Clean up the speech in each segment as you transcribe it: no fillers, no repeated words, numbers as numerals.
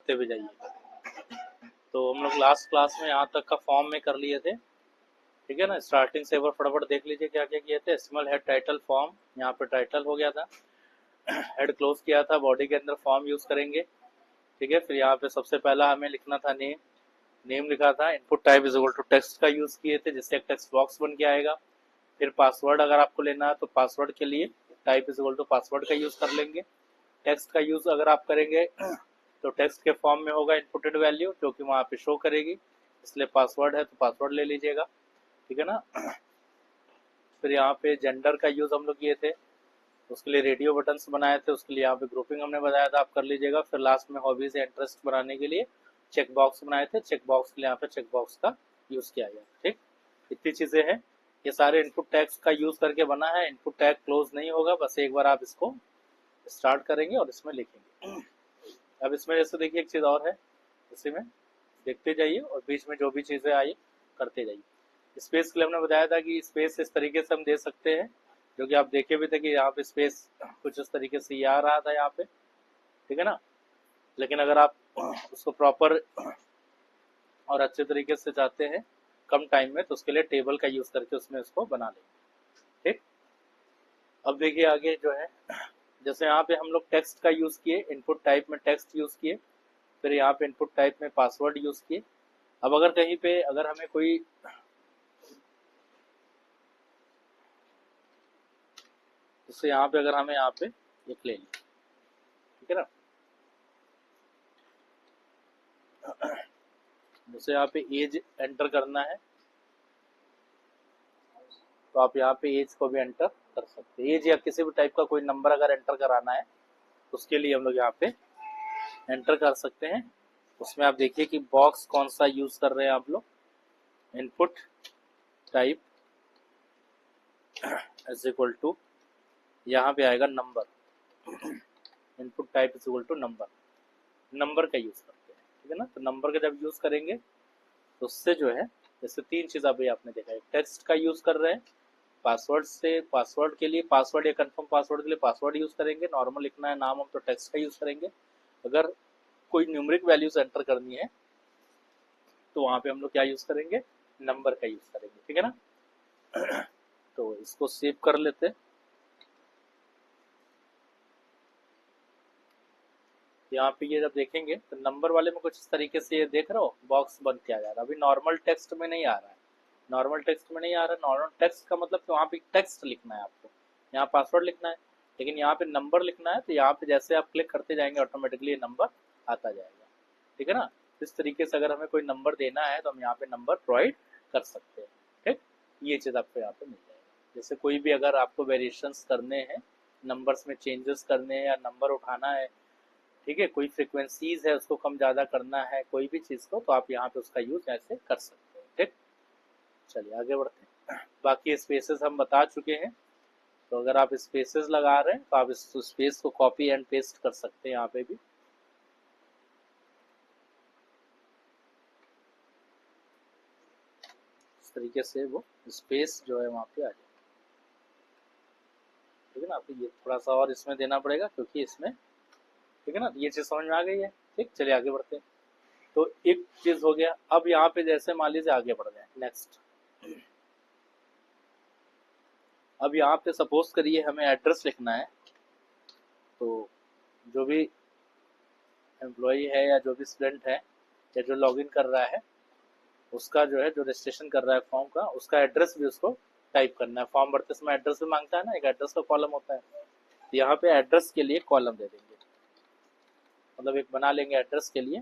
करते हुए जाइएगा। तो हम लोग लास्ट क्लास में यहाँ तक का फॉर्म में कर लिए थे, ठीक है ना। स्टार्टिंग से एक बार फटाफट देख लीजिए क्या क्या किए थे। एचटीएमएल हेड टाइटल फॉर्म, यहाँ पे टाइटल हो गया था, हेड क्लोज किया था, बॉडी के अंदर फॉर्म यूज करेंगे, ठीक है। फिर यहाँ पे सबसे पहला हमें लिखना था नेम, नेम लिखा था। Input type is equal to text का यूज किए थे, जिससे एक टेक्स्ट बॉक्स बन के आएगा। फिर पासवर्ड अगर आपको लेना है तो पासवर्ड के लिए type is equal to password का यूज कर लेंगे। टेक्स्ट का यूज अगर आप करेंगे तो टेक्स्ट के फॉर्म में होगा इनपुटेड वैल्यू, जो कि वहाँ पे शो करेगी, इसलिए पासवर्ड है तो पासवर्ड ले लीजिएगा, ठीक है ना। फिर यहाँ पे जेंडर का यूज हम लोग किए थे, उसके लिए रेडियो बटन्स बनाए थे, उसके लिए यहाँ पे ग्रुपिंग हमने बताया था, आप कर लीजिएगा। फिर लास्ट में हॉबीज या इंटरेस्ट बनाने के लिए चेक बॉक्स बनाए थे, चेक बॉक्स के लिए यहाँ पे चेक बॉक्स का यूज किया गया, ठीक। इतनी चीजें हैं, ये सारे इनपुट टैग्स का यूज करके बना है। इनपुट टैग क्लोज नहीं होगा, बस एक बार आप इसको स्टार्ट करेंगे और इसमें लिखेंगे। अब इसमें जैसे देखिए एक चीज और है, इसी में देखते जाइए और बीच में जो भी चीजें आई करते जाइए। स्पेस के लिए हमने बताया था कि स्पेस इस तरीके से हम दे सकते हैं, जो कि आप देखे भी थे कि यहाँ पे स्पेस कुछ इस तरीके से ये आ रहा था यहाँ पे, ठीक है ना। लेकिन अगर आप उसको प्रॉपर और अच्छे तरीके से चाहते हैं कम टाइम में, तो उसके लिए टेबल का यूज करके उसमें उसको बना लेंगे, ठीक। अब देखिए आगे जो है, जैसे यहाँ पे हम लोग टेक्स्ट का यूज किए, इनपुट टाइप में टेक्स्ट यूज किए, फिर यहाँ पे इनपुट टाइप में पासवर्ड यूज किए। अब अगर कहीं पे अगर हमें कोई, जैसे यहाँ पे अगर हमें यहाँ पे एक ले लिया, ठीक है ना। जैसे यहाँ पे एज एंटर करना है, तो आप यहाँ पे एज को भी एंटर कर सकते हैं। एज या किसी भी टाइप का कोई नंबर अगर एंटर कराना है, उसके लिए हम लोग यहाँ पे एंटर कर सकते हैं। उसमें आप देखिए कि बॉक्स कौन सा यूज कर रहे हैं आप लोग। Input type is equal to, यहाँ पे आएगा number, input type is equal to number, number का यूज करते हैं, ठीक है ना। तो नंबर का जब यूज करेंगे तो उससे जो है, जैसे तीन चीज अभी आपने देखा है, टेक्स्ट का यूज कर रहे हैं, पासवर्ड से पासवर्ड के लिए पासवर्ड या कंफर्म पासवर्ड के लिए पासवर्ड यूज करेंगे, नॉर्मल लिखना है नाम हम तो टेक्स्ट का यूज करेंगे। अगर कोई न्यूमेरिक वैल्यूज एंटर करनी है तो वहां पे हम लोग क्या यूज करेंगे, नंबर का यूज करेंगे, ठीक है ना। तो इसको सेव कर लेते हैं। यहाँ पे ये जब देखेंगे तो नंबर वाले में कुछ इस तरीके से ये देख रहे हो बॉक्स बन के आ जा रहा है। अभी नॉर्मल टेक्स्ट में नहीं आ रहा है, नॉर्मल टेक्स्ट में नहीं आ रहा है। नॉर्मल टेक्स्ट का मतलब कि वहाँ पे टेक्स्ट लिखना है आपको, यहाँ पासवर्ड लिखना है, लेकिन यहाँ पे नंबर लिखना है। तो यहाँ पे जैसे आप क्लिक करते जाएंगे ऑटोमेटिकली ये नंबर आता जाएगा, ठीक है ना। इस तरीके से अगर हमें कोई नंबर देना है तो हम यहाँ पे नंबर प्रोवाइड कर सकते हैं, ठीक। ये चीज़ आपको यहाँ पे मिल जाएगा। जैसे कोई भी अगर आपको वेरिएशंस करने हैं, नंबर्स में चेंजेस करने हैं या नंबर उठाना है, ठीक है, कोई फ्रीक्वेंसीज है उसको कम ज़्यादा करना है कोई भी चीज़ को, तो आप यहाँ पे उसका यूज ऐसे कर सकते हैं, ठीक। चलिए आगे बढ़ते हैं। बाकी स्पेसेस हम बता चुके हैं, तो अगर आप स्पेसेस लगा रहे हैं तो आप इस स्पेस को कॉपी एंड पेस्ट कर सकते हैं यहाँ पे भी। इस तरीके से वो स्पेस जो है वहाँ पे आ जाए, ठीक है ना। आपको ये थोड़ा सा और इसमें देना पड़ेगा क्योंकि इसमें, ठीक है ना। ये चीज़ समझ में आ गई है, ठीक। चलिए आगे बढ़ते हैं। तो एक चीज़ हो गया। अब यहाँ पे जैसे मान लीजिए आगे बढ़ गए नेक्स्ट। अब यहाँ पे सपोज करिए हमें एड्रेस लिखना है, तो जो भी एम्प्लॉई है या जो भी स्टूडेंट है या जो लॉगिन कर रहा है, उसका जो है, जो रजिस्ट्रेशन कर रहा है फॉर्म का, उसका एड्रेस भी उसको टाइप करना है। फॉर्म भरते समय एड्रेस भी मांगता है ना, एक एड्रेस का कॉलम होता है। तो यहाँ पे एड्रेस के लिए कॉलम दे देंगे, मतलब एक बना लेंगे एड्रेस के लिए।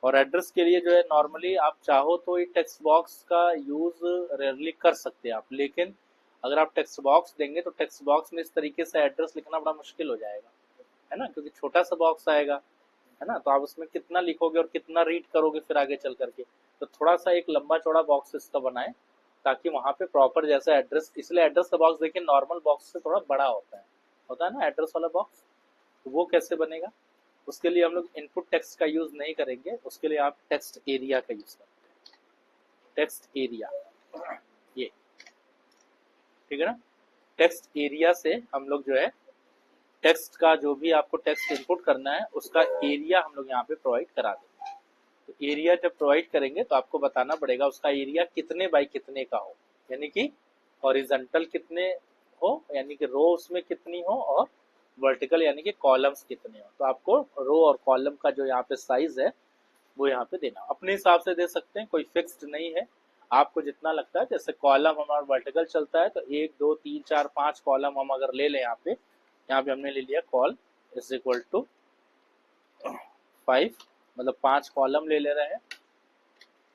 और एड्रेस के लिए जो है नॉर्मली आप चाहो तो ये टेक्स्ट बॉक्स का यूज रेयरली कर सकते हैं आप, लेकिन अगर आप टेक्स्ट बॉक्स देंगे तो टेक्स्ट बॉक्स में इस तरीके से एड्रेस लिखना बड़ा मुश्किल हो जाएगा, है ना, क्योंकि छोटा सा बॉक्स आएगा, है ना। तो आप उसमें कितना लिखोगे और कितना रीड करोगे फिर आगे चल करके। तो थोड़ा सा एक लंबा चौड़ा बॉक्स इसका बनाए, ताकि वहां पे प्रॉपर जैसा एड्रेस, इसलिए एड्रेस का बॉक्स देखिए नॉर्मल बॉक्स से थोड़ा बड़ा होता है ना एड्रेस वाला बॉक्स। तो वो कैसे बनेगा, उसके लिए हम लोग इनपुट टेक्स्ट का यूज नहीं करेंगे, उसके लिए आप टेक्स्ट एरिया का यूज करते हैं। टेक्स्ट एरिया, ये, ठीक है ना। टेक्स्ट एरिया से हम लोग जो है टेक्स्ट का जो भी आपको टेक्स्ट इनपुट करना है उसका एरिया हम लोग यहाँ पे प्रोवाइड करा देंगे। तो एरिया जब प्रोवाइड करेंगे तो आपको बताना पड़ेगा उसका एरिया कितने बाई कितने का हो, यानी कि हॉरिजॉन्टल कितने हो, यानी कि रो उसमें कितनी हो, और वर्टिकल यानी कि कॉलम्स कितने हो। तो आपको रो और कॉलम का जो यहाँ पे साइज है वो यहाँ पे देना, अपने हिसाब से दे सकते हैं, कोई फिक्स्ड नहीं है, आपको जितना लगता है। जैसे कॉलम हमारा वर्टिकल चलता है तो 1 2 3 4 5 कॉलम हम अगर ले लें यहाँ पे हमने ले लिया कॉल इज इक्वल टू 5, मतलब 5 कॉलम ले ले रहे हैं,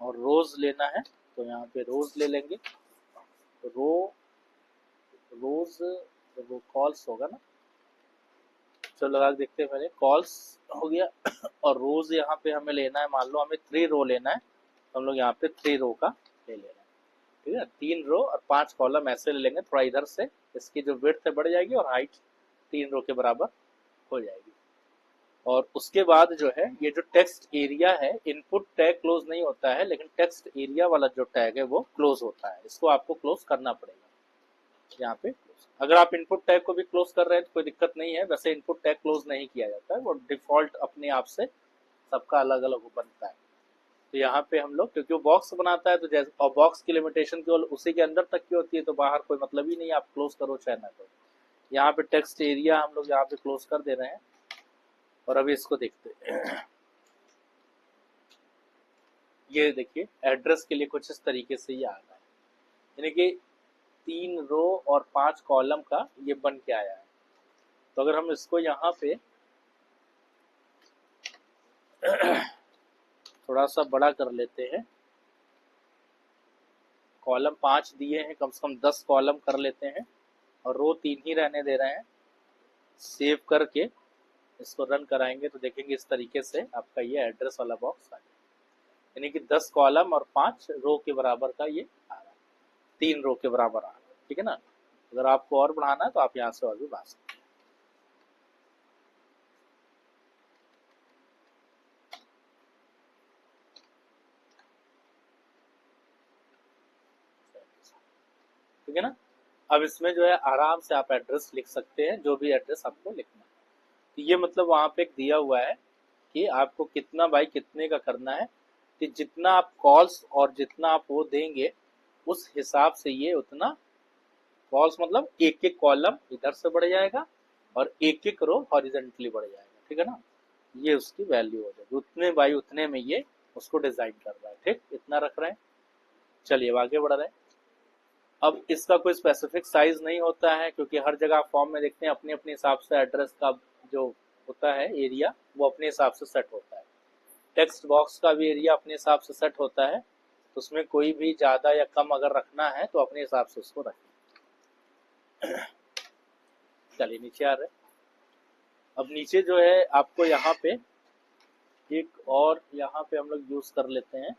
और रोज लेना है तो यहाँ पे रोज ले लेंगे। रो रोज वो कॉल्स होगा ना, चलो लगा के देखते हैं पहले। कॉल्स हो गया और रोज यहाँ पे हमें लेना है, मान लो हमें 3 रो लेना है तो हम लोग यहाँ पे 3 रो का ले ले रहे हैं, ठीक है। 3 रो और 5 कॉलम ऐसे ले लेंगे, थोड़ा इधर से इसकी जो विड्थ है बढ़ जाएगी और हाइट 3 रो के बराबर हो जाएगी। और उसके बाद जो है ये जो टेक्स्ट एरिया है, इनपुट टैग क्लोज नहीं होता है, लेकिन टेक्स्ट एरिया वाला जो टैग है वो क्लोज होता है, इसको आपको क्लोज करना पड़ेगा यहाँ पे। अगर आप इनपुट टैग को भी क्लोज कर रहे हैं तो कोई दिक्कत नहीं है, वैसे इनपुट टैग क्लोज नहीं किया जाता है, वो डिफॉल्ट अपने आप से सबका अलग अलग बनता है। तो यहाँ पे हम लोग क्योंकि वो बॉक्स बनाता है तो जैसे, और बॉक्स की लिमिटेशन केवल उसी के अंदर तक की होती है, तो बाहर कोई मतलब ही नहीं आप क्लोज करो चाहे ना करो। यहाँ पे टेक्स्ट एरिया हम लोग यहाँ पे क्लोज कर दे रहे हैं। और अभी इसको देखते हैं, ये देखिए एड्रेस के लिए कुछ इस तरीके से ही आ रहा है, यानी कि 3 रो और 5 कॉलम का ये बन के आया है। तो अगर हम इसको यहाँ पे थोड़ा सा बड़ा कर लेते हैं, कॉलम 5 दिए हैं, कम से कम 10 कॉलम कर लेते हैं, और रो 3 ही रहने दे रहे हैं। सेव करके इसको रन कराएंगे तो देखेंगे इस तरीके से आपका ये एड्रेस वाला बॉक्स आ गया, यानी कि 10 कॉलम और 5 रो के बराबर का ये आ रहा है, 3 रो के बराबर आ रहा है, ठीक है ना। अगर आपको और बढ़ाना है तो आप यहाँ से और भी बढ़ा सकते हैं। ठीक है ना। अब इसमें जो है आराम से आप एड्रेस लिख सकते हैं, जो भी एड्रेस आपको लिखना है। तो ये मतलब वहां पे एक दिया हुआ है कि आपको कितना बाई कितने का करना है, कि जितना आप कॉल्स और जितना आप वो देंगे उस हिसाब से ये उतना कॉल्स, मतलब एक एक कॉलम इधर से बढ़ जाएगा और एक एक रो हॉरिजेंटली बढ़ जाएगा, ठीक है ना। ये उसकी वैल्यू हो जाएगी, उतने बाई उतने में ये उसको डिजाइन कर रहा है, ठीक, इतना रख रहे हैं। चलिए अब आगे बढ़ रहे हैं। अब इसका कोई स्पेसिफिक साइज नहीं होता है, क्योंकि हर जगह फॉर्म में देखते हैं अपने अपने हिसाब से एड्रेस का जो होता है एरिया वो अपने हिसाब से सेट होता है। टेक्स्ट बॉक्स का भी एरिया अपने हिसाब से सेट होता है, तो उसमें कोई भी ज्यादा या कम अगर रखना है तो अपने हिसाब से उसको रखें। चलिए नीचे आ रहे। अब नीचे जो है आपको यहाँ पे एक और यहाँ पे हम लोग यूज कर लेते हैं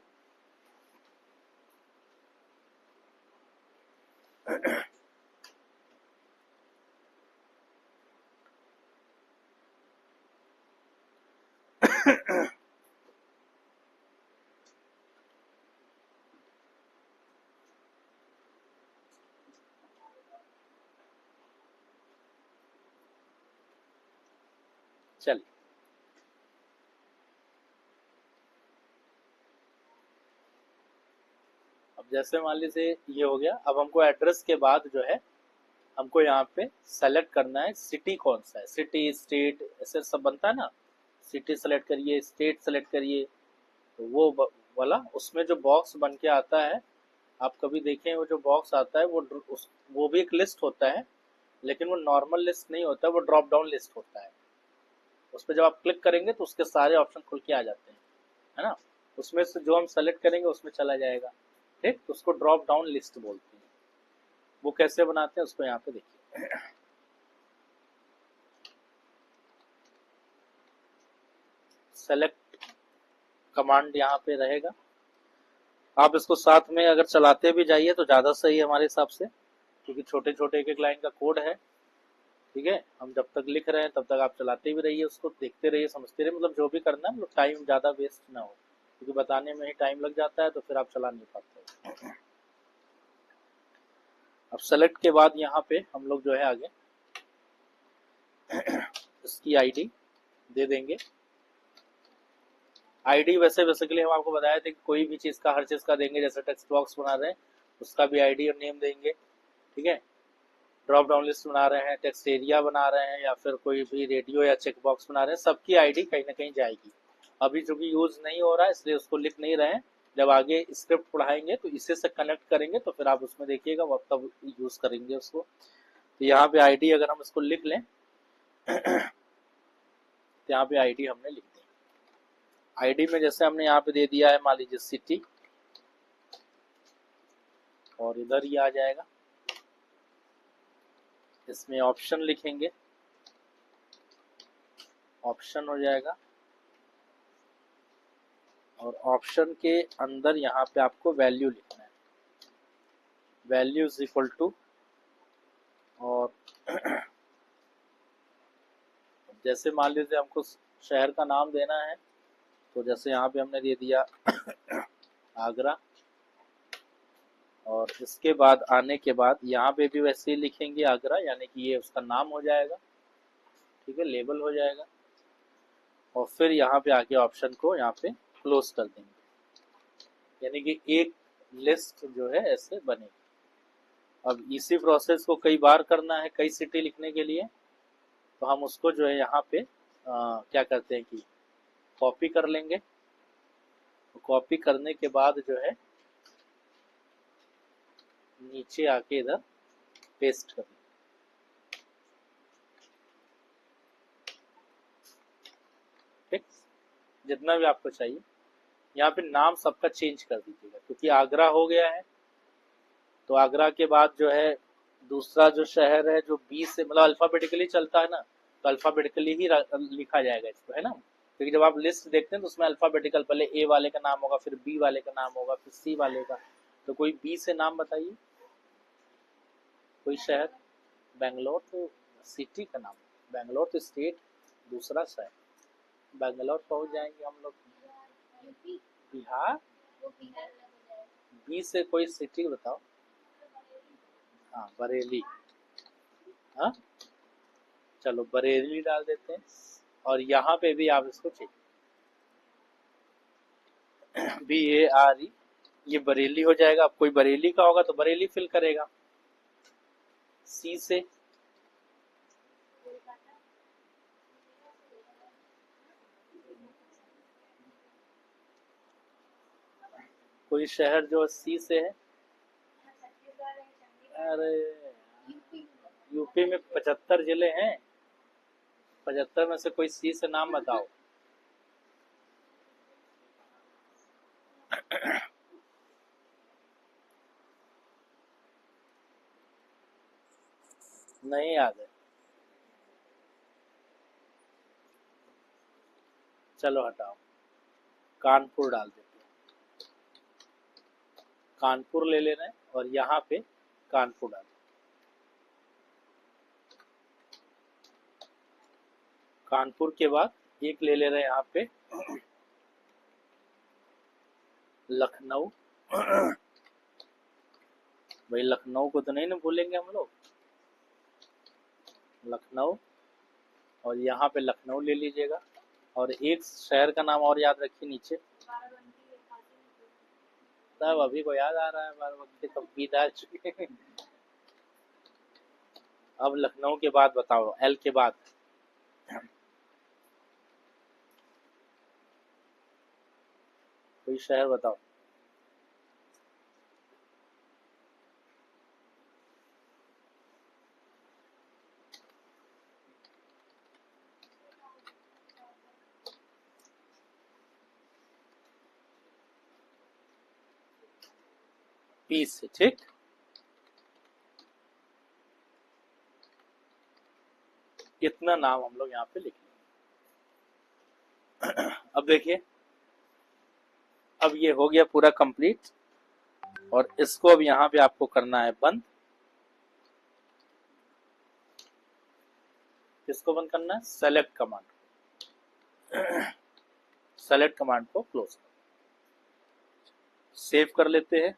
चलिए अब जैसे मान लीजिए ये हो गया। अब हमको एड्रेस के बाद जो है हमको यहाँ पे सेलेक्ट करना है सिटी कौन सा है, सिटी स्टेट ऐसे सब बनता है ना, सिटी सेलेक्ट करिए, स्टेट सेलेक्ट करिए, तो वो वाला उसमें जो बॉक्स बन के आता है, आप कभी देखें वो जो बॉक्स आता है वो भी एक लिस्ट होता है, लेकिन वो नॉर्मल लिस्ट नहीं होता, वो ड्रॉप डाउन लिस्ट होता है। उस पर जब आप क्लिक करेंगे तो उसके सारे ऑप्शन खुल के आ जाते हैं, है ना। उसमें से जो हम सेलेक्ट करेंगे उसमें चला जाएगा, ठीक। तो उसको ड्रॉप डाउन लिस्ट बोलते हैं। वो कैसे बनाते हैं उसको यहाँ पे देखिए। सेलेक्ट कमांड यहाँ पे रहेगा, आप इसको साथ में अगर चलाते भी जाइए तो ज्यादा सही है हमारे हिसाब से, क्योंकि छोटे छोटे एक एक लाइन का कोड है, ठीक है। हम जब तक लिख रहे हैं तब तक आप चलाते भी रहिए, उसको देखते रहिए, समझते रहिए, मतलब जो भी करना है मतलब टाइम ज्यादा वेस्ट ना हो, क्योंकि बताने में ही टाइम लग जाता है तो फिर आप चला नहीं पाते। अब सेलेक्ट के बाद यहाँ पे हम लोग जो है आगे इसकी आईडी दे देंगे। आईडी वैसे बेसिकली हम आपको बताया थे कि कोई भी चीज़ का हर चीज़ का देंगे, जैसे टेक्स्ट बॉक्स बना रहे हैं उसका भी आईडी और नेम देंगे, ठीक है। ड्रॉप डाउन लिस्ट बना रहे हैं, टेक्स्ट एरिया बना रहे हैं, या फिर कोई भी रेडियो या चेक बॉक्स बना रहे हैं, सबकी आईडी कहीं ना कहीं जाएगी। अभी जो कि यूज नहीं हो रहा है इसलिए उसको लिख नहीं रहे हैं, जब आगे स्क्रिप्ट पढ़ाएंगे तो इसे से कनेक्ट करेंगे तो फिर आप उसमें देखिएगा वो तब यूज करेंगे उसको। तो यहाँ पे आईडी अगर हम इसको लिख लें तो यहाँ पे आईडी हमने लिख दी। आईडी में जैसे हमने यहाँ पे दे दिया है मान लीजिए सिटी, और इधर ही आ जाएगा। इसमें ऑप्शन लिखेंगे, ऑप्शन हो जाएगा, और ऑप्शन के अंदर यहाँ पे आपको वैल्यू लिखना है, वैल्यू इज इक्वल टू, और जैसे मान लीजिए हमको शहर का नाम देना है तो जैसे यहाँ पे हमने दे दिया आगरा, और इसके बाद आने के बाद यहाँ पे भी वैसे ही लिखेंगे आगरा, यानी कि ये उसका नाम हो जाएगा, ठीक है, लेबल हो जाएगा। और फिर यहाँ पे आके ऑप्शन को यहाँ पे क्लोज कर देंगे, यानी कि एक लिस्ट जो है ऐसे बनेगी। अब इसी प्रोसेस को कई बार करना है कई सिटी लिखने के लिए, तो हम उसको जो है यहाँ पे क्या करते हैं कि कॉपी कर लेंगे। तो कॉपी करने के बाद जो है नीचे आके इधर पेस्ट कर लेंगे, ठीक, जितना भी आपको चाहिए। यहाँ पे नाम सबका चेंज कर दीजिएगा, क्योंकि आगरा हो गया है तो आगरा के बाद जो है दूसरा जो शहर है जो बी से मतलब अल्फाबेटिकली चलता है ना, तो अल्फाबेटिकली ही लिखा जाएगा इसको, है ना। क्योंकि जब आप लिस्ट देखते हैं तो उसमें अल्फाबेटिकल पहले ए वाले का नाम होगा, फिर बी वाले का नाम होगा, फिर सी वाले का। तो कोई बी से नाम बताइए, कोई शहर। बेंगलोर तो सिटी का नाम, बेंगलोर तो स्टेट, दूसरा शहर। बेंगलोर पहुंच जाएंगे हम लोग। बिहार, बी से कोई सिटी बताओ। हाँ बरेली, हाँ चलो बरेली डाल देते हैं। और यहाँ पे भी आप इसको चेक BARE, ये बरेली हो जाएगा। अब कोई बरेली का होगा तो बरेली फिल करेगा। सी से कोई शहर जो सी से है, अरे यूपी में 75 जिले हैं, 75 में से कोई सी से नाम बताओ। नहीं याद है, चलो हटाओ, कानपुर डाल देते हैं। कानपुर ले लेना है और यहाँ पे कानपुर डाल, कानपुर के बाद एक ले ले रहे हैं यहाँ पे लखनऊ। भाई लखनऊ को तो नहीं ना भूलेंगे हम लोग, लखनऊ, और यहाँ पे लखनऊ ले लीजिएगा। और एक शहर का नाम और याद रखिए नीचे, तब अभी को याद आ रहा है, बाराबंकी तो बीत आ चुके हैं। अब लखनऊ के बाद बताओ, एल के बाद कोई शहर बताओ। पीस से, ठीक। इतना नाम हम लोग यहाँ पे लिख लेंगे। अब देखिए, अब ये हो गया पूरा कंप्लीट, और इसको अब यहाँ पे आपको करना है बंद। किसको बंद करना है? सेलेक्ट कमांड, सेलेक्ट कमांड को क्लोज कर, सेव कर लेते हैं,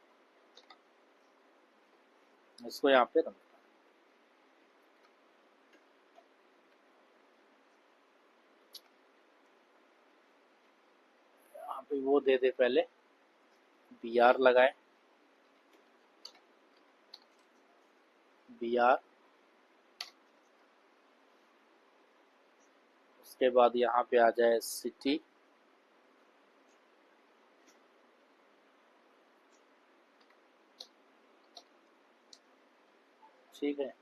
इसको यहाँ पे रख। पे वो दे दे, पहले br लगाए, br, उसके बाद यहाँ पे आ जाए सिटी, ठीक है।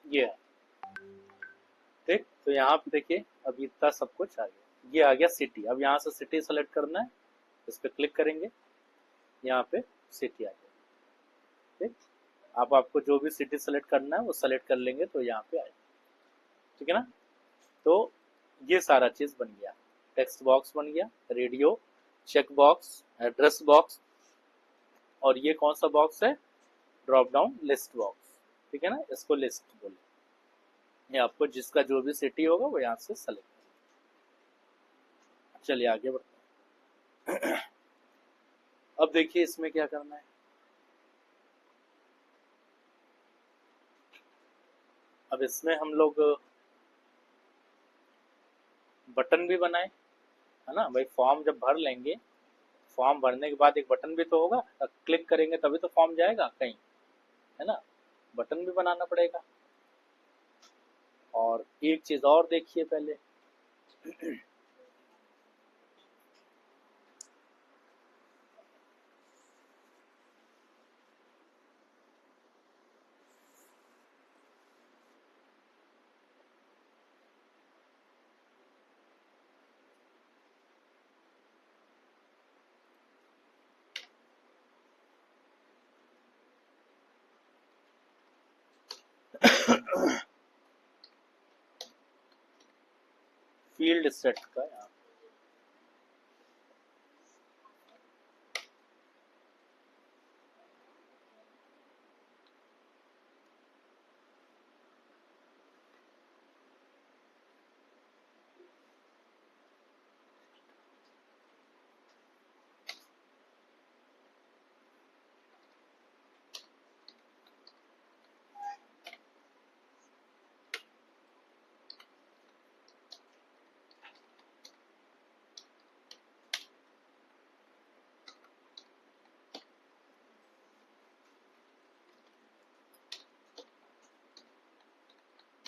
ये ठीक, तो यहाँ पे देखिए अभी इतना सब कुछ आ गया, ये आ गया सिटी। अब यहाँ से सिटी सेलेक्ट करना है, इस पर क्लिक करेंगे, यहाँ पे सिटी आ गया, ठीक। अब आपको जो भी सिटी सेलेक्ट करना है वो सेलेक्ट कर लेंगे तो यहाँ पे आएगा, ठीक है ना। तो ये सारा चीज बन गया, टेक्स्ट बॉक्स बन गया, radio, check box, address box, और ये कौन सा बॉक्स है, ड्रॉप डाउन लिस्ट बॉक्स, ठीक है ना, इसको लिस्ट बोले। ये आपको जिसका जो भी सिटी होगा वो यहाँ से सेलेक्ट करें। चलिए आगे बढ़ते हैं। अब देखिए इसमें क्या करना है, अब इसमें हम लोग बटन भी बनाए, है ना भाई। फॉर्म जब भर लेंगे, फॉर्म भरने के बाद एक बटन भी तो होगा, क्लिक करेंगे तभी तो फॉर्म जाएगा कहीं, है ना, बटन भी बनाना पड़ेगा। और एक चीज और देखिए पहले, फील्ड सेट का यहाँ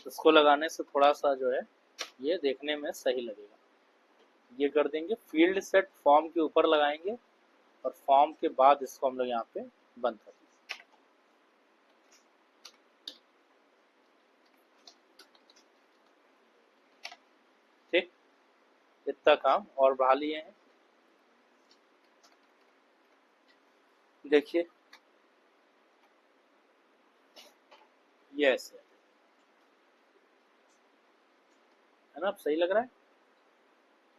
इसको लगाने से थोड़ा सा जो है ये देखने में सही लगेगा। ये कर देंगे, फील्ड सेट फॉर्म के ऊपर लगाएंगे और फॉर्म के बाद इसको हम लोग यहाँ पे बंद कर देंगे, ठीक। इतना काम और बढ़ा लिए हैं, देखिए ये ऐसे है ना, अब सही लग रहा है।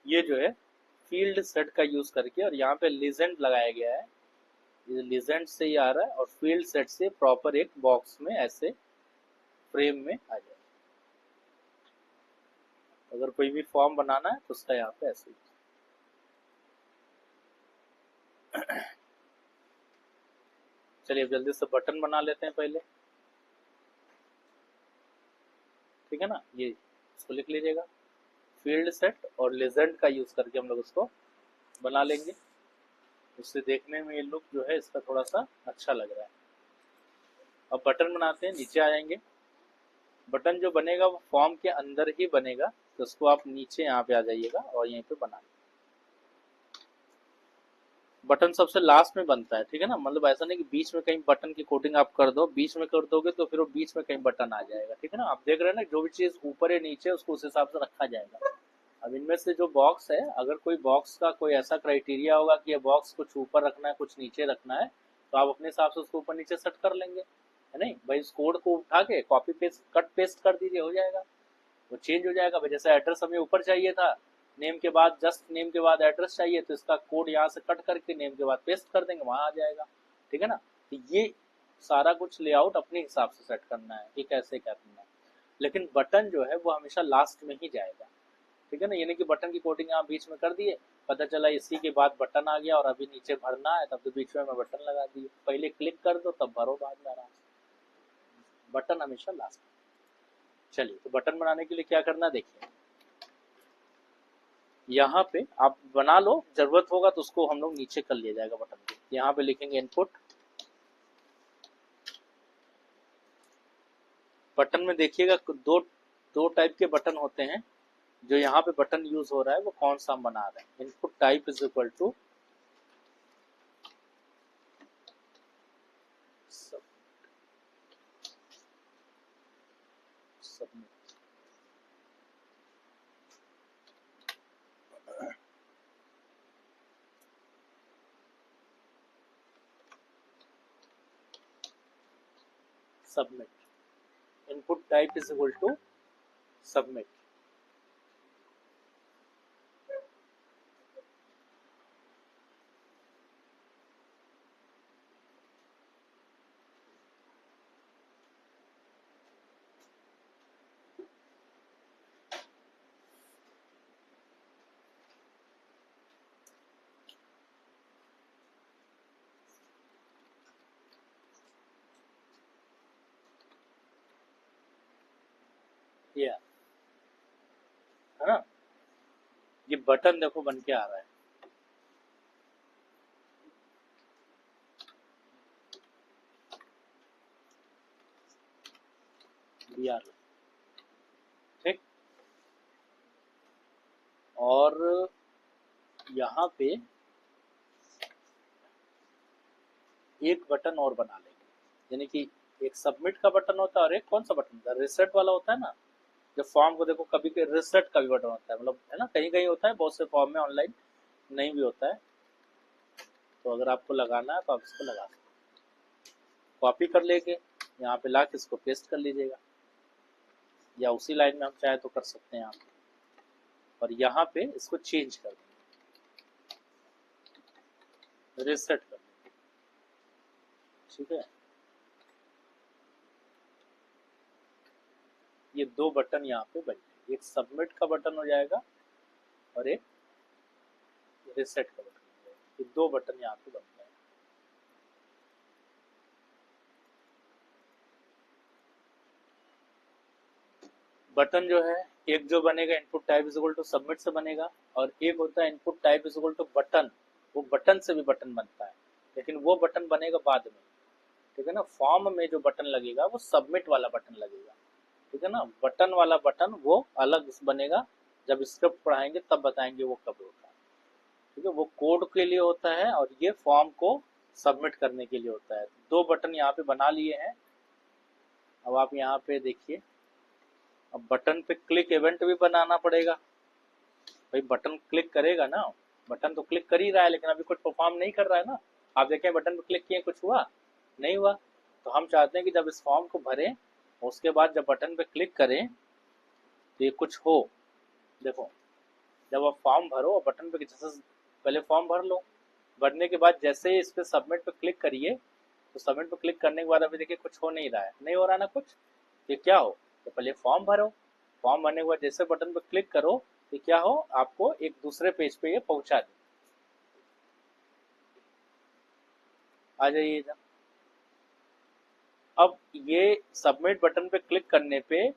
ये जो है फील्ड सेट का यूज करके, और यहाँ पे लीजेंड लगाया गया है, ये लीजेंड से ही आ रहा है, और फील्ड सेट से प्रॉपर एक बॉक्स में ऐसे फ्रेम में आ जाए। अगर कोई भी फॉर्म बनाना है तो उसका यहाँ पे ऐसे ही। चलिए जल्दी से बटन बना लेते हैं पहले, ठीक है ना। ये इसको लिख लीजिएगा, फील्ड सेट और लेजेंड का यूज करके हम लोग उसको बना लेंगे। उससे देखने में ये लुक जो है इसका थोड़ा सा अच्छा लग रहा है। अब बटन बनाते हैं, नीचे आ जाएंगे। बटन जो बनेगा वो फॉर्म के अंदर ही बनेगा, तो उसको आप नीचे यहाँ पे आ जाइएगा और यहीं पे बना। बटन सबसे लास्ट में बनता है, ठीक है ना, मतलब ऐसा नहीं कि बीच में कहीं बटन की कोटिंग आप कर दो, बीच में कर दोगे तो फिर वो बीच में कहीं बटन आ जाएगा, ठीक है ना। आप देख रहे हैं ना, जो भी चीज ऊपर या नीचे उसको उस हिसाब से रखा जाएगा। अब इनमें से जो बॉक्स है, अगर कोई बॉक्स का कोई ऐसा क्राइटेरिया होगा कि ये बॉक्स कुछ ऊपर रखना है कुछ नीचे रखना है, तो आप अपने हिसाब से उसको ऊपर नीचे सेट कर लेंगे, है नहीं भाई। इस कोड को उठा के कॉपी पेस्ट कट पेस्ट कर दीजिए, हो जाएगा, वो चेंज हो जाएगा भाई। जैसे एड्रेस हमें ऊपर चाहिए था, नेम के बाद जस्ट नेम के बाद एड्रेस चाहिए, तो इसका कोड यहाँ से कट करके नेम के बाद पेस्ट कर देंगे, वहां आ जाएगा, ठीक है ना। तो ये सारा कुछ लेआउट अपने हिसाब से सेट करना है कि कैसे क्या करना है। लेकिन बटन जो है वो हमेशा लास्ट में ही जाएगा, ठीक है ना। यानी कि बटन की कोडिंग आप बीच में कर दिए, पता चला इसी के बाद बटन आ गया और अभी नीचे भरना है, तब तो बीच में बटन लगा दिए, पहले क्लिक कर दो तब भरो बाद में आराम से। बटन हमेशा लास्ट में। चलिए, तो बटन बनाने के लिए क्या करना है देखिए, यहाँ पे आप बना लो, जरूरत होगा तो उसको हम लोग नीचे कर लिया जाएगा बटन को। यहाँ पे लिखेंगे इनपुट। बटन में देखिएगा दो दो टाइप के बटन होते हैं। जो यहाँ पे बटन यूज हो रहा है वो कौन सा हम बना रहे हैं, input type is equal to submit. Input type is equal to submit. या है ना, ये बटन देखो बन के आ रहा है। ठीक, और यहाँ पे एक बटन और बना लेंगे, यानी कि एक सबमिट का बटन होता है और एक कौन सा बटन होता है, रिसेट वाला होता है ना। जब फॉर्म को देखो, कभी कभी रिसेट का भी बटन होता है, मतलब है ना, कहीं कहीं होता है, बहुत से फॉर्म में ऑनलाइन नहीं भी होता है। तो अगर आपको लगाना है तो आप इसको लगा सकते, कॉपी कर लेके यहाँ पे ला के इसको पेस्ट कर लीजिएगा, या उसी लाइन में हम चाहे तो कर सकते हैं आप, और यहाँ पे इसको चेंज कर देंगे, रिसेट कर देंगे, ठीक है। ये दो बटन यहाँ पे बन जाएंगे, एक सबमिट का बटन हो जाएगा और एक रिसेट का बटन हो जाएगा। ये दो बटन यहाँ पे बन जाएंगे। बटन जो है, एक जो बनेगा input type is equal to submit से बनेगा, और एक होता है input type is equal to button, वो बटन से भी बटन बनता है, लेकिन वो बटन बनेगा बाद में, ठीक है ना। फॉर्म में जो बटन लगेगा वो सबमिट वाला बटन लगेगा, ठीक है ना। बटन वाला बटन वो अलग बनेगा, जब स्क्रिप्ट पढ़ाएंगे तब बताएंगे वो कब होता है, ठीक है। वो कोड के लिए होता है और ये फॉर्म को सबमिट करने के लिए होता है। दो बटन यहाँ पे बना लिए हैं। अब आप यहाँ पे देखिए, अब बटन पे क्लिक इवेंट भी बनाना पड़ेगा भाई। बटन क्लिक करेगा ना, बटन तो क्लिक कर ही रहा है लेकिन अभी कुछ परफॉर्म नहीं कर रहा है ना। आप देखें, बटन पे क्लिक किए, कुछ हुआ नहीं हुआ। तो हम चाहते हैं कि जब इस फॉर्म को भरें, उसके बाद जब बटन पे क्लिक करें तो ये कुछ हो। देखो, जब आप फॉर्म भरो और बटन पे जैसे पहले फॉर्म भर लो, भरने के बाद जैसे ही इस पे सबमिट पे क्लिक करिए, तो सबमिट पे क्लिक करने के बाद अभी देखिए कुछ हो नहीं रहा है, नहीं हो रहा ना कुछ। ये क्या हो, तो पहले फॉर्म भरो, फॉर्म भरने के बाद जैसे बटन पे क्लिक करो तो क्या हो, आपको एक दूसरे पेज पे ये पहुंचा दे। आ जाइए इधर। अब ये सबमिट बटन पे क्लिक करने पे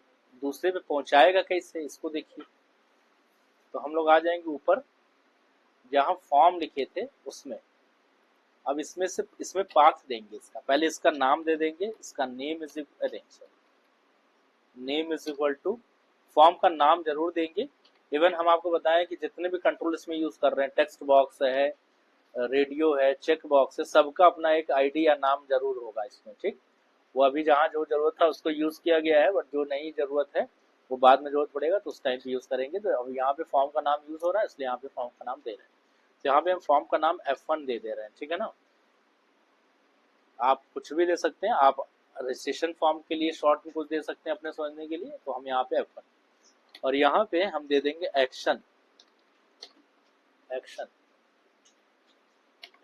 दूसरे पे पहुंचाएगा कैसे, इसको देखिए। तो हम लोग आ जाएंगे ऊपर, जहां फॉर्म लिखे थे उसमें, अब इसमें पाथ देंगे इसका, पहले इसका नाम दे देंगे, इसका name is equal to form का नाम जरूर देंगे। इवन हम आपको बताएं कि जितने भी कंट्रोल इसमें यूज कर रहे हैं, टेक्स्ट बॉक्स है, रेडियो है, चेक बॉक्स है, सबका अपना एक आईडी या नाम जरूर होगा इसमें, ठीक। वो अभी जहाँ जो जरूरत था उसको यूज किया गया है, बट जो नई जरूरत है वो बाद में जरूरत पड़ेगा तो उस टाइम पे यूज करेंगे। तो अब यहाँ पे फॉर्म का नाम यूज हो रहा है, इसलिए यहाँ पे फॉर्म का नाम दे रहे हैं। तो यहाँ पे हम फॉर्म का नाम F1 दे रहे हैं, ठीक है ना। आप कुछ भी दे सकते हैं, आप रजिस्ट्रेशन फॉर्म के लिए शॉर्ट में कुछ दे सकते हैं अपने समझने के लिए, तो हम यहाँ पे F1 और यहाँ पे हम दे देंगे एक्शन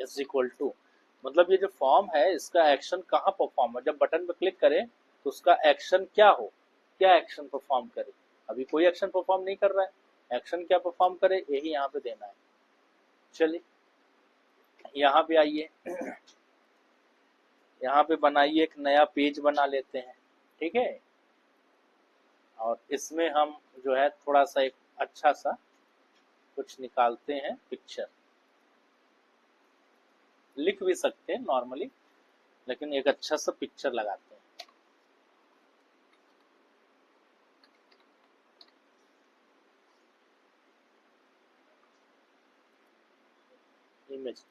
इज इक्वल टू, मतलब ये जो फॉर्म है इसका एक्शन कहाँ परफॉर्म है, जब बटन पर क्लिक करें तो उसका एक्शन क्या हो, क्या एक्शन परफॉर्म करे। अभी कोई एक्शन परफॉर्म नहीं कर रहा है, एक्शन क्या परफॉर्म करे यही यहाँ पे देना है। चलिए यहाँ पे आइए, यहाँ पे बनाइए एक नया पेज बना लेते हैं, ठीक है। और इसमें हम जो है थोड़ा सा एक अच्छा सा कुछ निकालते हैं, पिक्चर लिख भी सकते हैं नॉर्मली, लेकिन एक अच्छा सा पिक्चर लगाते हैं। इमेज,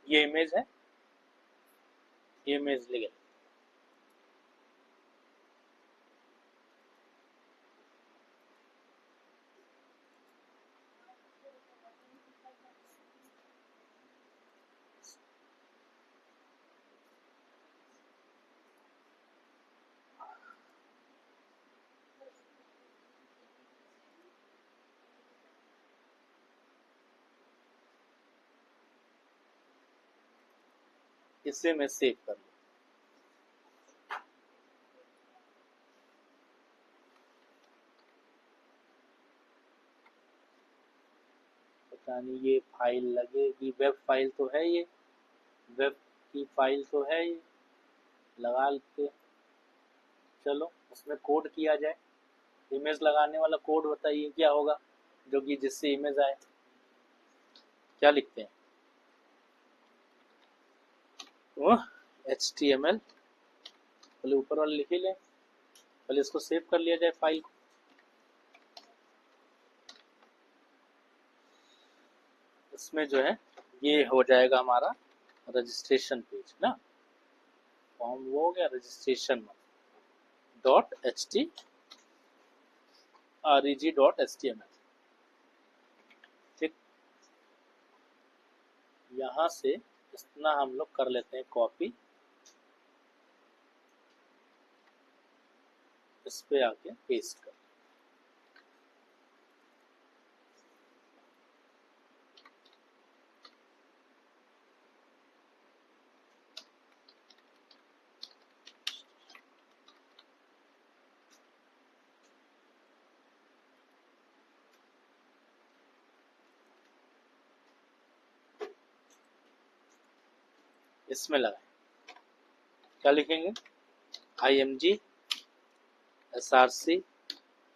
ये इमेज है, ये इमेज ले गए। इसे मैं सेव कर लूँ, पता नहीं ये फाइल लगेगी, वेब फाइल तो है, ये वेब की फाइल तो है, ये लगा के चलो उसमें कोड किया जाए। इमेज लगाने वाला कोड बताइए क्या होगा, जो कि जिससे इमेज आए, क्या लिखते हैं। HTML पहले ऊपर वाले लिख ही लें, पहले इसको सेव कर लिया जाए फाइल को। इसमें जो है ये हो जाएगा हमारा रजिस्ट्रेशन पेज ना, फॉर्म वो हो गया, रजिस्ट्रेशन डॉट reg.html, ठीक। यहाँ से इतना हम लोग कर लेते हैं कॉपी, इस पे आके पेस्ट कर, इसमें लगाए। क्या लिखेंगे, img src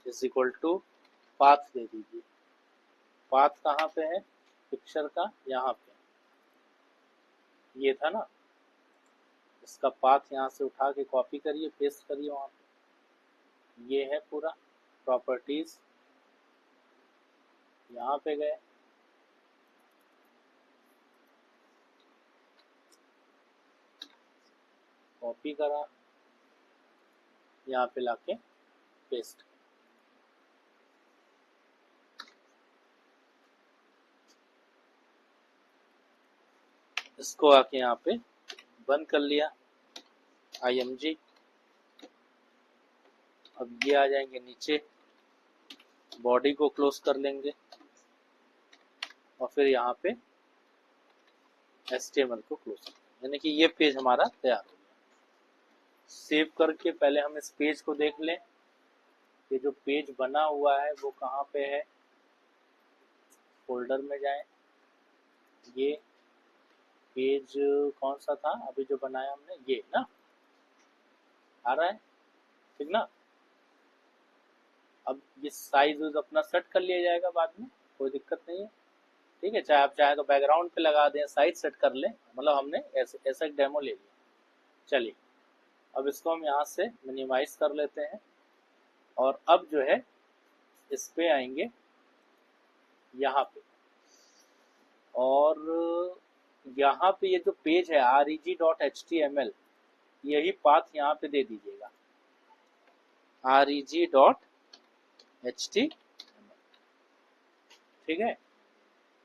is equal to path दे दीजिए। पाथ कहाँ पे है पिक्चर का, यहाँ पे ये था ना, इसका पाथ यहाँ से उठा के कॉपी करिए, पेस्ट करिए वहाँ पे। ये है पूरा प्रॉपर्टीज, यहाँ पे गए, कॉपी करा, यहाँ पे लाके पेस्ट। इसको आके यहाँ पे बंद कर लिया img। अब ये आ जाएंगे नीचे, बॉडी को क्लोज कर लेंगे और फिर यहाँ पे HTML को क्लोज, यानी कि ये पेज हमारा तैयार हो गया। सेव करके पहले हम इस पेज को देख लें, ये जो पेज बना हुआ है वो कहाँ पे है, फोल्डर में जाएं, ये पेज कौन सा था अभी जो बनाया हमने, ये ना आ रहा है, ठीक ना। अब ये साइज अपना सेट कर लिया जाएगा बाद में, कोई दिक्कत नहीं है, ठीक है, चाहे आप चाहे तो बैकग्राउंड पे लगा दें, साइज सेट कर लें, मतलब हमने ऐसे ऐसा एक डेमो ले लिया। चलिए अब इसको हम यहाँ से मिनिमाइज कर लेते हैं और अब जो है इस पे आएंगे यहाँ पे, और यहाँ पे ये जो पेज है reg.html, यही पाथ यहाँ पे दे दीजिएगा reg.html, ठीक है।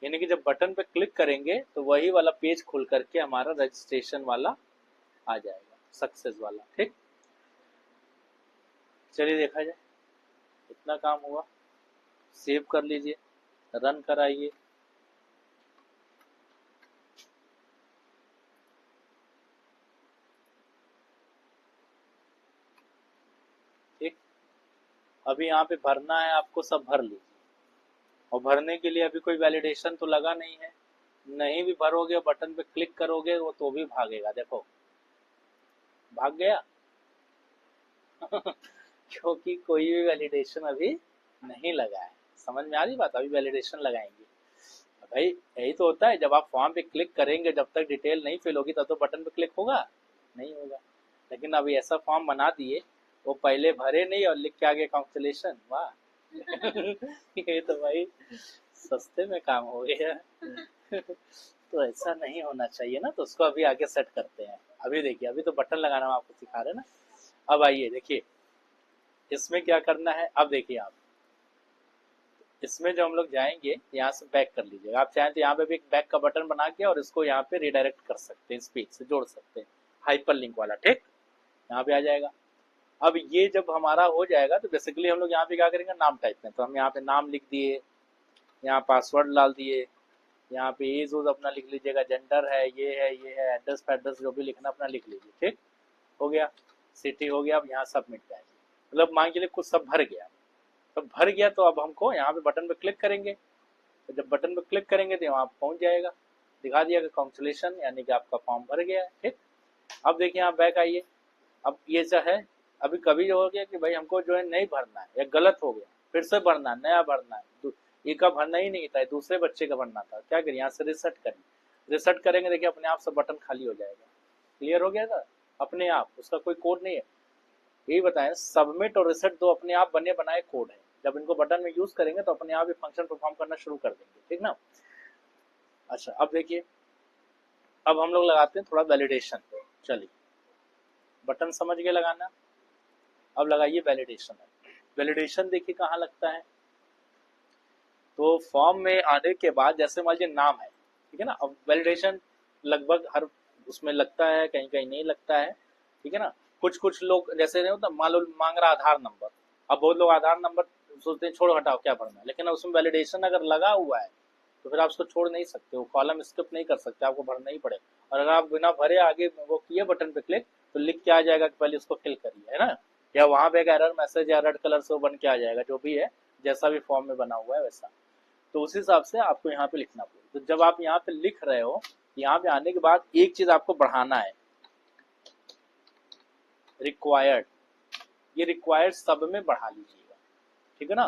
यानी कि जब बटन पे क्लिक करेंगे तो वही वाला पेज खुल करके हमारा रजिस्ट्रेशन वाला आ जाएगा, सक्सेस वाला, ठीक। चलिए देखा जाए, इतना काम हुआ। सेव कर लीजिए, रन कराइए। ठीक, अभी यहाँ पे भरना है आपको, सब भर लीजिए। और भरने के लिए अभी कोई वैलिडेशन तो लगा नहीं है, नहीं भी भरोगे बटन पे क्लिक करोगे वो तो भी भागेगा, देखो भाग गया क्योंकि कोई भी वैलिडेशन अभी नहीं लगा है। समझ में आ रही बात, अभी वैलिडेशन लगाएंगे भाई। यही तो होता है, जब आप फॉर्म पे क्लिक करेंगे जब तक डिटेल नहीं फिल होगी तब तो बटन पे क्लिक होगा नहीं होगा। लेकिन अभी ऐसा फॉर्म बना दिए, वो पहले भरे नहीं और लिख के आगे कांग्रेचुलेशन, वाह ये तो भाई सस्ते में काम हो गया तो ऐसा नहीं होना चाहिए ना, तो उसको अभी आगे सेट करते हैं। अभी देखिए, अभी तो बटन लगाना हम आपको सिखा रहे हैं ना। अब आइए देखिए इसमें क्या करना है। अब देखिए आप इसमें जो हम लोग जाएंगे, यहाँ से बैक कर लीजिएगा। आप चाहें तो यहाँ पे भी एक बैक का बटन बना के और इसको यहाँ पे रिडायरेक्ट कर सकते हैं, स्पीच से जोड़ सकते हैं, हाइपर लिंक वाला, ठीक। यहाँ पे आ जाएगा। अब ये जब हमारा हो जाएगा तो बेसिकली हम लोग यहाँ पे क्या करेंगे, नाम टाइप में, तो हम यहाँ पे नाम लिख दिए, यहाँ पासवर्ड डाल दिए, यहाँ पे एज वोज अपना लिख लीजिएगा, जेंडर है, ये है, एड्रेस फैड्रेस जो भी लिखना अपना लिख लीजिए, ठीक हो गया। सिटी हो गया। अब यहाँ सबमिट पे आइए, मतलब मान के लिए कुछ सब भर गया, सब भर गया तो अब हमको यहाँ पे बटन पे क्लिक करेंगे, तो जब बटन पे क्लिक करेंगे तो वहाँ पहुँच जाएगा, दिखा दिया कि कांग्रेचुलेशन, यानी कि आपका फॉर्म भर गया है, ठीक। अब देखिए यहाँ बैक आइए। अब ये जो है, अभी कभी जो हो गया कि भाई हमको जो है नहीं भरना है या गलत हो गया, फिर से भरना है, नया भरना है, ये का भरना ही नहीं था, दूसरे बच्चे का भरना था, क्या करिए यहाँ से रिसेट करिए। रिसेट करेंगे देखिए अपने आप सब बटन खाली हो जाएगा। क्लियर हो गया था अपने आप, उसका कोई कोड नहीं है। यही बताएं, सबमिट और रिसेट दो अपने आप बने बनाए कोड है, जब इनको बटन में यूज करेंगे तो अपने आप ही फंक्शन परफॉर्म करना शुरू कर देंगे, ठीक ना। अच्छा अब देखिए, अब हम लोग लगाते हैं थोड़ा वैलिडेशन। चलिए बटन समझ गए लगाना, अब लगाइए वैलिडेशन। वैलिडेशन देखिए कहाँ लगता है, तो फॉर्म में आने के बाद जैसे मान लीजिए नाम है, ठीक है ना। अब वैलिडेशन लगभग हर उसमें लगता है, कहीं कहीं नहीं लगता है, ठीक है ना। कुछ कुछ लोग जैसे नहीं होता, मान लो मांग रहा आधार नंबर, अब बहुत लोग आधार नंबर सोचते हैं छोड़ हटाओ क्या भरना है, लेकिन उसमें वैलिडेशन अगर लगा हुआ है तो फिर आप उसको छोड़ नहीं सकते, वो कॉलम स्किप नहीं कर सकते, आपको भरना ही पड़ेगा। और अगर आप बिना भरे आगे वो किए बटन पे क्लिक, तो लिख के आ जाएगा कि पहले उसको फिल करिए, है ना। या वहां पे एक एरर मैसेज या रेड कलर से वो बन के आ जाएगा, जो भी है जैसा भी फॉर्म में बना हुआ है वैसा। तो उस हिसाब से आपको यहाँ पे लिखना पड़ेगा। तो जब आप यहाँ पे लिख रहे हो, यहाँ पे आने के बाद एक चीज आपको बढ़ाना है, रिक्वायर्ड। ये रिक्वायर्ड सब में बढ़ा लीजिएगा, ठीक है ना।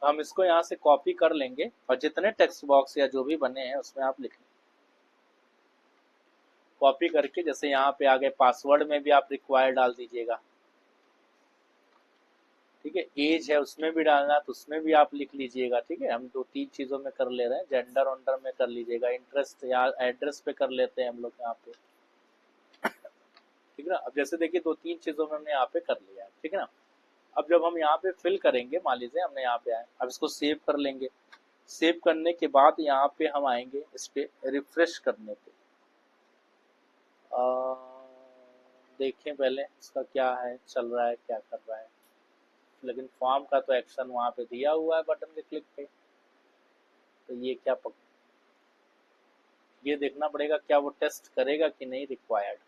तो हम इसको यहाँ से कॉपी कर लेंगे और जितने टेक्स्ट बॉक्स या जो भी बने हैं उसमें आप लिख लें, कॉपी करके। जैसे यहाँ पे आगे पासवर्ड में भी आप रिक्वायर्ड डाल दीजिएगा, ठीक है। एज है उसमें भी डालना तो उसमें भी आप लिख लीजिएगा, ठीक है। हम दो तीन चीजों में कर ले रहे हैं, जेंडर ऑन्डर में कर लीजिएगा, इंटरेस्ट या एड्रेस पे कर लेते हैं हम लोग यहाँ पे, ठीक है ना। अब जैसे देखिए दो तीन चीजों में हमने यहाँ पे कर लिया है, ठीक है ना। अब जब हम यहाँ पे फिल करेंगे, मान लीजिए हमने यहाँ पे आए, अब इसको सेव कर लेंगे। सेव करने के बाद यहाँ पे हम आएंगे इस पे रिफ्रेश करने पे। देखें पहले इसका क्या है, चल रहा है, क्या कर रहा है। लेकिन फॉर्म का तो एक्शन वहाँ पे दिया हुआ है बटन के क्लिक पे, तो ये क्या ये देखना पड़ेगा क्या वो टेस्ट करेगा कि नहीं रिक्वायर्ड,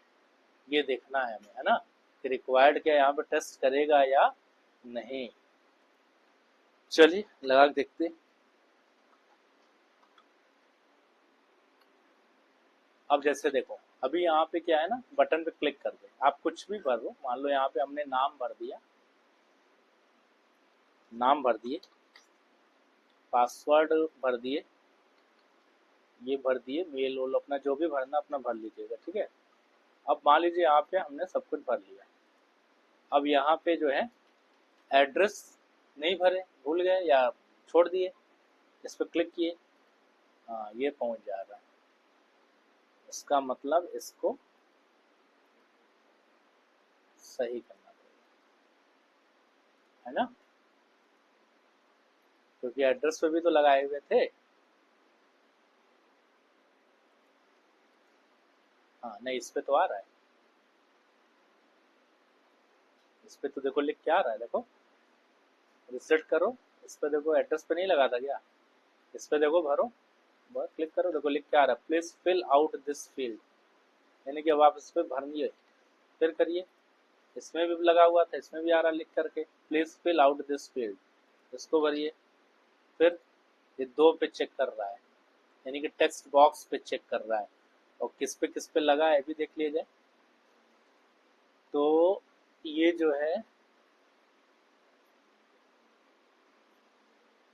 ये देखना है हमें, है ना, कि रिक्वायर्ड क्या यहाँ पे टेस्ट करेगा या नहीं। चलिए लगा के देखते। अब जैसे देखो, अभी यहाँ पे क्या है ना, बटन पे क्लिक कर दे, आप कुछ भी भर दो। मान लो यहाँ पे हमने नाम भर दिया, नाम भर दिए, पासवर्ड भर दिए, ये भर दिए, मेल वोल अपना जो भी भरना अपना भर लीजिएगा, ठीक है। अब मान लीजिए यहाँ पे हमने सब कुछ भर लिया। अब यहाँ पे जो है एड्रेस नहीं भरे, भूल गए या छोड़ दिए, इस पर क्लिक किए, हाँ ये पहुंच जा रहा है। इसका मतलब इसको सही करना पड़ेगा, है ना, क्योंकि एड्रेस पे भी तो लगाए हुए थे। हाँ नहीं, इस पे तो आ रहा है, इस पे तो देखो लिख के आ रहा है, देखो रिसेट करो, इस पे देखो एड्रेस पे नहीं लगा था क्या, इस पे देखो भरो, बस क्लिक करो, देखो लिख के आ रहा है please fill out this field, यानी कि अब आप इस पे भरिए, फिर करिए। इसमें भी लगा हुआ था, इसमें भी आ रहा लिख करके please fill out this field, इसको भरिए। फिर ये दो पे चेक कर रहा है, यानी कि टेक्स्ट बॉक्स पे चेक कर रहा है, और किस पे लगा है भी देख लिया जाए। तो ये जो है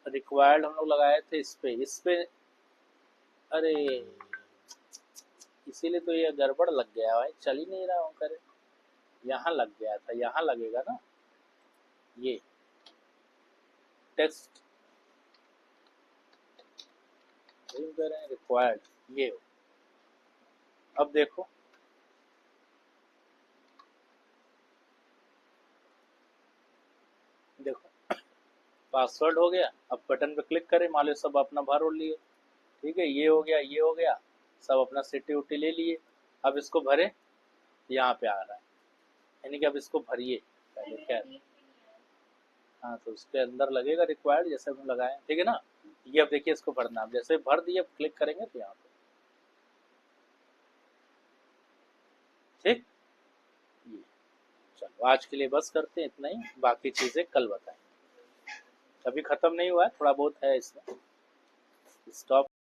रिक्वायर्ड हम लोग लगाए थे इस पे, अरे इसीलिए तो ये गड़बड़ लग गया भाई, चल ही नहीं रहा हूँ करे, यहाँ लग गया था, यहाँ लगेगा ना, ये टेक्स्ट रिक्वायर्ड, ये अब देखो, देखो पासवर्ड हो गया। अब बटन पे क्लिक करें, मान लो सब अपना भर और लिए, ठीक है, ये हो गया, ये हो गया, सब अपना सिटी उटी ले लिए। अब इसको भरे, यहाँ पे आ रहा है, यानी कि अब इसको भरिए पहले क्या, हाँ तो उसके अंदर लगेगा रिक्वायर्ड जैसे हम लगाए, ठीक है ना। ये अब देखिए इसको भरना, अब जैसे भर दिए क्लिक करेंगे तो यहाँ पे, ठीक। ये चलो आज के लिए बस करते हैं इतना ही, बाकी चीजें कल बताएंगे, अभी खत्म नहीं हुआ है, थोड़ा बहुत है इसमें, स्टॉप